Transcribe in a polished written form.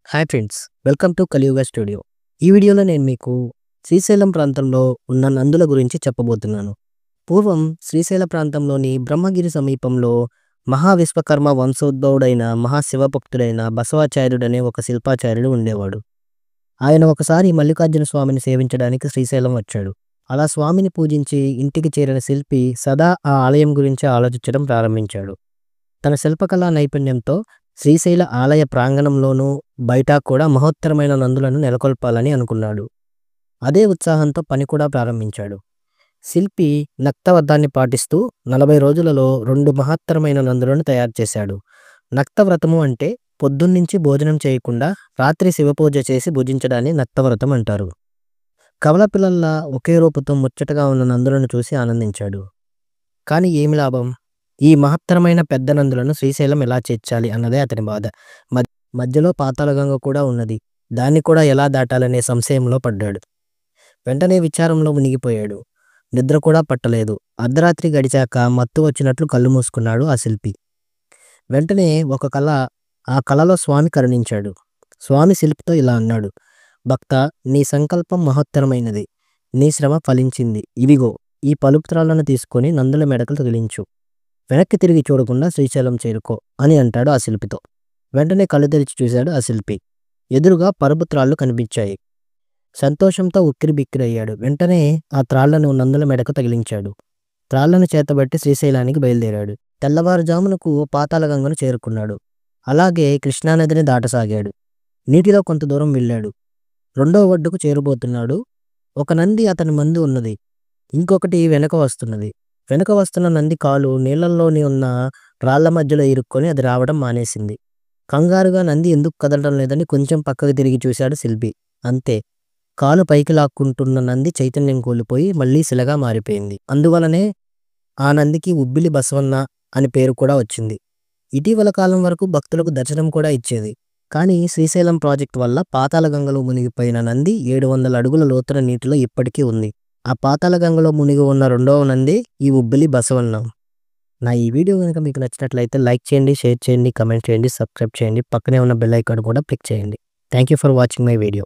Hi friends, welcome to కలియుగ studio. ఈ వీడియోలో నేను మీకు శ్రీశైలం ప్రాంతంలో ఉన్న నందుల గురించి చెప్పబోతున్నాను. పూర్వం శ్రీశైల ప్రాంతంలోని బ్రహ్మగిరి సమీపంలో మహావిశ్వకర్మ వంశోద్భవుడైన మహాశివభక్తుడైన బసవాచార్యుడనే ఒక శిల్పాచార్యుడు ఉండేవాడు. ఆయన ఒకసారి మల్లికార్జున స్వామిని సేవించడానికి శ్రీశైలం వచ్చాడు. అలా స్వామిని పూజించి ఇంటికి చేరిన శిల్పి సదా ఆ ఆలయం గురించి ఆలోచించడం ప్రారంభించాడు. తన శిల్పకళా నైపుణ్యంతో శ్రీశైల ఆలయ ప్రాంగణంలోనూ బయట కూడా మహోత్తరమైన నందులను నెలకొల్పాలని అనుకున్నాడు. అదే ఉత్సాహంతో పని కూడా ప్రారంభించాడు. శిల్పి నక్తవ్రతాన్ని పాటిస్తూ 40 రోజులలో 2 మహత్తరమైన నందులను తయారు చేశాడు. నక్తవ్రతము అంటే పొద్దున్నుంచి భోజనం చేయకుండా రాత్రి శివపూజ చేసి భుజించడాన్ని నక్తవ్రతం అంటారు. కవల పిల్లల్లా ఒకే రూపంతో ముచ్చటగా ఉన్న నందులను చూసి ఆనందించాడు. కానీ ఏమి లాభం? ఈ మహత్తరమైన పెద్ద నందులను శ్రీశైలం ఎలా చేర్చాలి అన్నదే అతని బాధ. మధ్యలో పాతాళగంగ కూడా ఉన్నది. దాన్ని కూడా ఎలా దాటాలనే సంశయంలో పడ్డాడు. వెంటనే విచారంలో మునిగిపోయాడు. నిద్ర కూడా పట్టలేదు. అర్ధరాత్రి గడిచాక మత్తు వచ్చినట్లు కళ్ళు మూసుకున్నాడు ఆ శిల్పి. వెంటనే ఒక కళ, ఆ కళలో స్వామి కరుణించాడు. స్వామి శిల్పితో ఇలా అన్నాడు: భక్త, నీ సంకల్పం మహత్తరమైనది. నీ శ్రమ ఫలించింది. ఇవిగో ఈ పలుపుత్రాలను తీసుకొని నందుల మెడకు తగిలించు. వెనక్కి తిరిగి చూడకుండా శ్రీశైలం చేరుకో అని అంటాడు ఆ శిల్పితో. వెంటనే కళ్ళు తెరిచి చూశాడు ఆ శిల్పి. ఎదురుగా పరుపుత్రాళ్ళు కనిపించాయి. సంతోషంతో ఉక్కిరిబిక్కిరయ్యాడు. వెంటనే ఆ త్రాళ్లను నందుల మెడకు తగిలించాడు. త్రాళ్లను చేతబట్టి శ్రీశైలానికి బయలుదేరాడు. తెల్లవారుజామునకు పాతాళగంగను చేరుకున్నాడు. అలాగే కృష్ణానదిని దాటసాగాడు. నీటిలో కొంత దూరం వెళ్ళాడు. రెండో ఒడ్డుకు చేరబోతున్నాడు. ఒక నంది అతని ముందు ఉన్నది. ఇంకొకటి వెనక వస్తున్నది. వెనుక వస్తున్న నంది కాలు నీళ్లలోని ఉన్న రాళ్ల మధ్యలో ఇరుక్కొని అది రావడం మానేసింది. కంగారుగా నంది ఎందుకు కదలడం లేదని కొంచెం పక్కకు తిరిగి చూశాడు శిల్పి. అంతే, కాలు పైకి లాక్కుంటున్న నంది చైతన్యం కోల్పోయి మళ్లీ శిలగా మారిపోయింది. అందువలనే ఆ నందికి ఉబ్బిలి బసవన్న అని పేరు కూడా వచ్చింది. ఇటీవల కాలం వరకు భక్తులకు దర్శనం కూడా ఇచ్చేది. కానీ శ్రీశైలం ప్రాజెక్టు వల్ల పాతాళగంగలో మునిగిపోయిన నంది 700 అడుగుల లోతున నీటిలో ఇప్పటికీ ఉంది. ఆ పాతాళగంగలో మునిగి ఉన్న రెండవ నంది ఈ ఉబ్బిలి బసవన్న. నా ఈ వీడియో కనుక మీకు నచ్చినట్లయితే లైక్ చేయండి, షేర్ చేయండి, కమెంట్ చేయండి, సబ్స్క్రైబ్ చేయండి. పక్కనే ఉన్న బెల్ ఐకాన్ కూడా క్లిక్ చేయండి. Thank you for watching my video.